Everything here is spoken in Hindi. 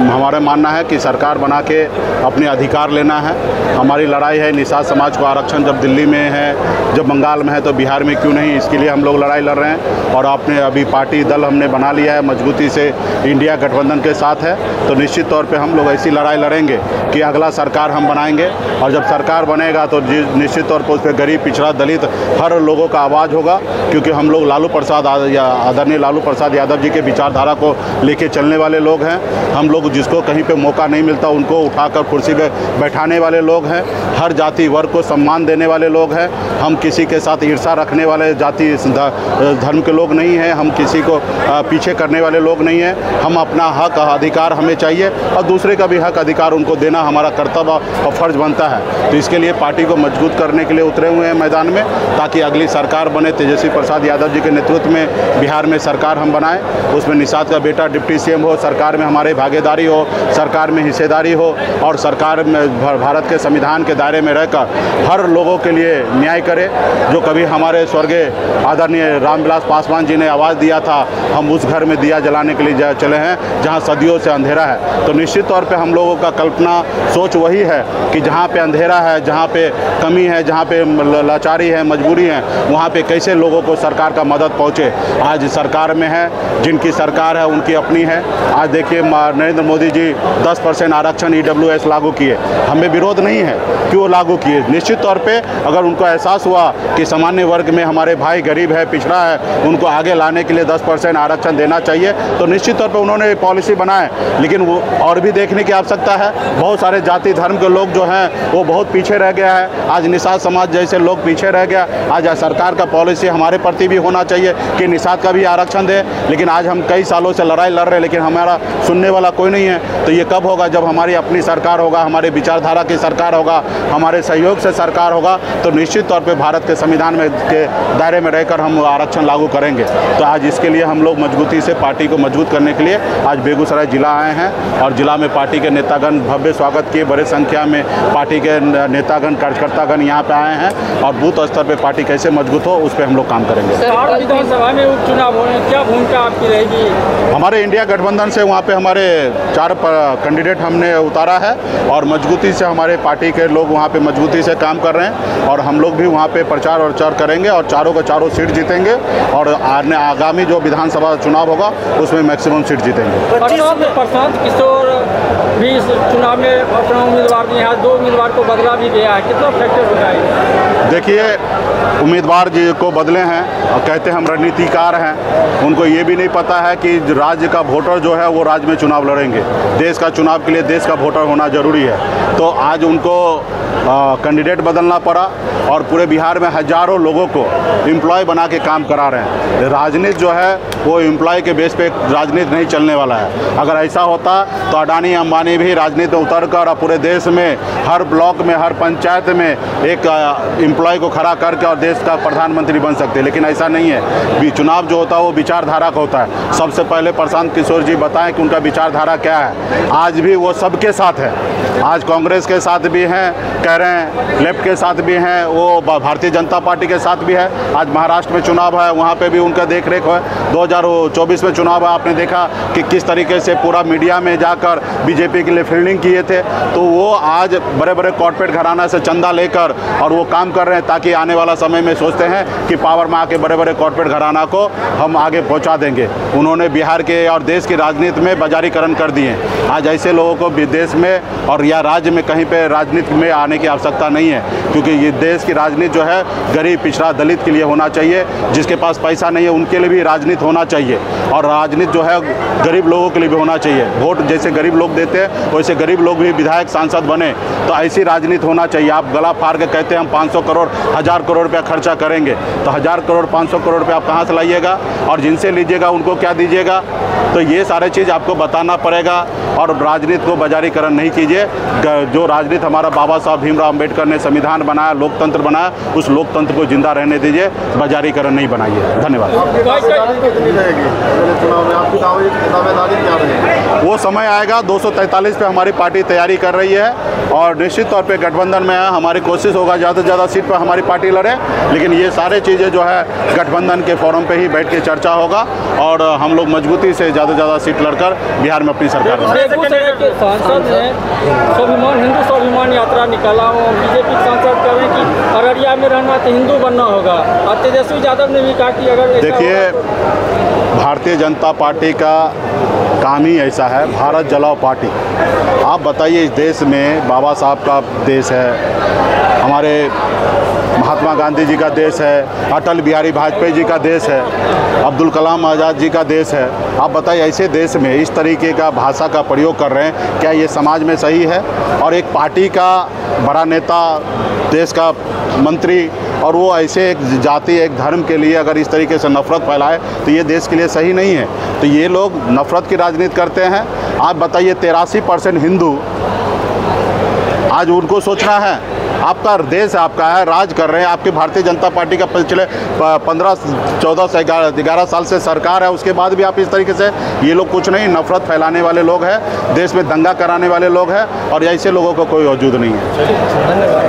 हमारा मानना है कि सरकार बना के अपने अधिकार लेना है। हमारी लड़ाई है निषाद समाज को आरक्षण जब दिल्ली में है, जब बंगाल में है, तो बिहार में क्यों नहीं, इसके लिए हम लोग लड़ाई लड़ रहे हैं। और आपने अभी पार्टी दल हमने बना लिया है, मजबूती से इंडिया गठबंधन के साथ है, तो निश्चित तौर पे हम लोग ऐसी लड़ाई लड़ेंगे कि अगला सरकार हम बनाएंगे। और जब सरकार बनेगा तो निश्चित तौर पर उस पर गरीब, पिछड़ा, दलित हर लोगों का आवाज़ होगा, क्योंकि हम लोग लालू प्रसाद आदरणीय लालू प्रसाद यादव जी के विचारधारा को लेके चलने वाले लोग हैं। हम लोग जिसको कहीं पे मौका नहीं मिलता उनको उठाकर कुर्सी पे बैठाने वाले लोग हैं। हर जाति वर्ग को सम्मान देने वाले लोग हैं। हम किसी के साथ ईर्ष्या रखने वाले जाति धर्म के लोग नहीं हैं। हम किसी को पीछे करने वाले लोग नहीं हैं। हम अपना हक अधिकार हमें चाहिए और दूसरे का भी हक अधिकार उनको देना हमारा कर्तव्य और फर्ज बनता है। तो इसके लिए पार्टी को मजबूत करने के लिए उतरे हुए हैं मैदान में, ताकि अगली सरकार बने, तेजस्वी प्रसाद यादव जी के नेतृत्व में बिहार में सरकार हम बनाएं। उसमें निषाद का बेटा डिप्टी सीएम हो, सरकार में हमारे भागीदारी हो, सरकार में हिस्सेदारी हो और सरकार में भारत के संविधान के दायरे में रहकर हर लोगों के लिए न्याय करे। जो कभी हमारे स्वर्गीय आदरणीय रामविलास पासवान जी ने आवाज़ दिया था, हम उस घर में दिया जलाने के लिए चले हैं जहां सदियों से अंधेरा है। तो निश्चित तौर पे हम लोगों का कल्पना सोच वही है कि जहां पे अंधेरा है, जहां पे कमी है, जहां पे लाचारी है, मजबूरी है, वहां पे कैसे लोगों को सरकार का मदद पहुंचे। आज सरकार में है, जिनकी सरकार है उनकी अपनी है। आज देखिए नरेंद्र मोदी जी 10% आरक्षण EWS लागू किए, हमें विरोध नहीं है कि वो लागू किए। निश्चित तौर पे अगर उनको एहसास हुआ कि सामान्य वर्ग में हमारे भाई गरीब है, पिछड़ा है, उनको आगे लाने के लिए 10% आरक्षण देना चाहिए, तो निश्चित तौर पे उन्होंने पॉलिसी बनाए। लेकिन वो और भी देखने की आवश्यकता है, बहुत सारे जाति धर्म के लोग जो हैं वो बहुत पीछे रह गया है। आज निषाद समाज जैसे लोग पीछे रह गया। आज सरकार का पॉलिसी हमारे प्रति भी होना चाहिए कि निषाद का भी आरक्षण दे। लेकिन आज हम कई सालों से लड़ाई लड़ रहे हैं, लेकिन हमारा सुनने वाला कोई नहीं है। तो ये कब होगा? जब हमारी अपनी सरकार होगा, हमारे विचारधारा की सरकार होगा, हमारे सहयोग से सरकार होगा, तो निश्चित तौर पे भारत के संविधान में के दायरे में रहकर हम आरक्षण लागू करेंगे। तो आज इसके लिए हम लोग मजबूती से पार्टी को मजबूत करने के लिए आज बेगूसराय जिला आए हैं और जिला में पार्टी के नेतागण भव्य स्वागत किए। बड़े संख्या में पार्टी के नेतागण, कार्यकर्तागण यहाँ पे आए हैं और बूथ स्तर पे पार्टी कैसे मजबूत हो उस पर हम लोग काम करेंगे। विधानसभा में उपचुनाव होने क्या भूमिका आपकी रहेगी? हमारे इंडिया गठबंधन से वहाँ पे हमारे 4 कैंडिडेट हमने उतारा है और मजबूती से हमारे पार्टी के लोग वहाँ पे मजबूती से काम कर रहे हैं और हम लोग भी वहाँ पे प्रचार और चर करेंगे और चारों का चारों सीट जीतेंगे और आगामी जो विधानसभा चुनाव होगा उसमें मैक्सिमम सीट जीतेंगे। प्रशांत किशोर भी इस चुनाव में अपना उम्मीदवार दिए हैं, 2 उम्मीदवार को बदला भी गया है, कितना फैक्टर होता है? देखिए, उम्मीदवार जी को बदले हैं और कहते हैं हम रणनीतिकार हैं। उनको ये भी नहीं पता है कि राज्य का वोटर जो है वो राज्य में चुनाव लड़ेंगे। देश का चुनाव के लिए देश का वोटर होना ज़रूरी है। तो आज उनको कैंडिडेट बदलना पड़ा और पूरे बिहार में हज़ारों लोगों को एम्प्लॉय बना के काम करा रहे हैं। राजनीति जो है वो एम्प्लॉय के बेस पे राजनीति नहीं चलने वाला है। अगर ऐसा होता तो अडानी अंबानी भी राजनीति में उतर कर पूरे देश में हर ब्लॉक में, हर पंचायत में एक एम्प्लॉय को खड़ा करके और देश का प्रधानमंत्री बन सकते हैं। लेकिन ऐसा नहीं है। चुनाव जो होता है वो विचारधारा का होता है। सबसे पहले प्रशांत किशोर जी बताएं कि उनका विचारधारा क्या है। आज भी वो सबके साथ है। आज कांग्रेस के साथ भी हैं, कह रहे हैं लेफ्ट के साथ भी हैं, वो भारतीय जनता पार्टी के साथ भी है। आज महाराष्ट्र में चुनाव है, वहाँ पे भी उनका देख रेख है। 2024 में चुनाव है, आपने देखा कि किस तरीके से पूरा मीडिया में जाकर बीजेपी के लिए फील्डिंग किए थे। तो वो आज बड़े बड़े कॉर्पोरेट घराना से चंदा लेकर और वो काम कर रहे हैं ताकि आने वाला समय में सोचते हैं कि पावर में आके बड़े बड़े कॉर्पोरेट घराना को हम आगे पहुँचा देंगे। उन्होंने बिहार के और देश की राजनीति में बाजारीकरण कर दिए। आज ऐसे लोगों को विदेश में और या राज्य में कहीं पे राजनीति में आने की आवश्यकता नहीं है, क्योंकि ये देश की राजनीति जो है गरीब, पिछड़ा, दलित के लिए होना चाहिए। जिसके पास पैसा नहीं है उनके लिए भी राजनीति होना चाहिए और राजनीति जो है गरीब लोगों के लिए भी होना चाहिए। वोट जैसे गरीब लोग देते हैं वैसे गरीब लोग भी विधायक, सांसद बने, तो ऐसी राजनीति होना चाहिए। आप गला फाड़ के कहते हैं हम 500 करोड़ 1000 करोड़ रुपया खर्चा करेंगे, तो 1000 करोड़ 500 करोड़ रुपया आप कहाँ से लाइएगा और जिनसे लीजिएगा उनको क्या दीजिएगा? तो ये सारे चीज़ आपको बताना पड़ेगा और राजनीति को बाजारीकरण नहीं कीजिए। जो राजनीति हमारा बाबा साहब भीमराव अम्बेडकर ने संविधान बनाया, लोकतंत्र बनाया, उस लोकतंत्र को जिंदा रहने दीजिए, बाजारीकरण नहीं बनाइए। धन्यवाद। वो समय आएगा, 243 पे हमारी पार्टी तैयारी कर रही है और निश्चित तौर पे गठबंधन में है। हमारी कोशिश होगा ज़्यादा से ज़्यादा सीट पर हमारी पार्टी लड़े, लेकिन ये सारे चीज़ें जो है गठबंधन के फोरम पे ही बैठ के चर्चा होगा और हम लोग मजबूती से से ज़्यादा सीट लड़कर बिहार में अपनी सरकार बनाए। बेगूसराय के सांसद ने स्वाभिमान हिंदू स्वाभिमान यात्रा निकाला हो, बीजेपी सांसद कह रहे हैं कि अररिया में रहना तो हिंदू बनना होगा, और तेजस्वी यादव ने भी कहा कि अगर देखिए, भारतीय जनता पार्टी का काम ही ऐसा है, भारत जलाओ पार्टी। आप बताइए, इस देश में बाबा साहब का देश है, हमारे महात्मा गांधी जी का देश है, अटल बिहारी वाजपेयी जी का देश है, अब्दुल कलाम आज़ाद जी का देश है। आप बताइए, ऐसे देश में इस तरीके का भाषा का प्रयोग कर रहे हैं, क्या ये समाज में सही है? और एक पार्टी का बड़ा नेता, देश का मंत्री, और वो ऐसे एक जाति, एक धर्म के लिए अगर इस तरीके से नफरत फैलाए तो ये देश के लिए सही नहीं है। तो ये लोग नफरत की राजनीति करते हैं। आप बताइए, 83% हिंदू, आज उनको सोचना है, आपका देश आपका है, राज कर रहे हैं, आपकी भारतीय जनता पार्टी का पिछले 15-14 से 11 साल से सरकार है, उसके बाद भी आप इस तरीके से, ये लोग कुछ नहीं, नफरत फैलाने वाले लोग हैं, देश में दंगा कराने वाले लोग हैं, और ऐसे लोगों का कोई वजूद नहीं है।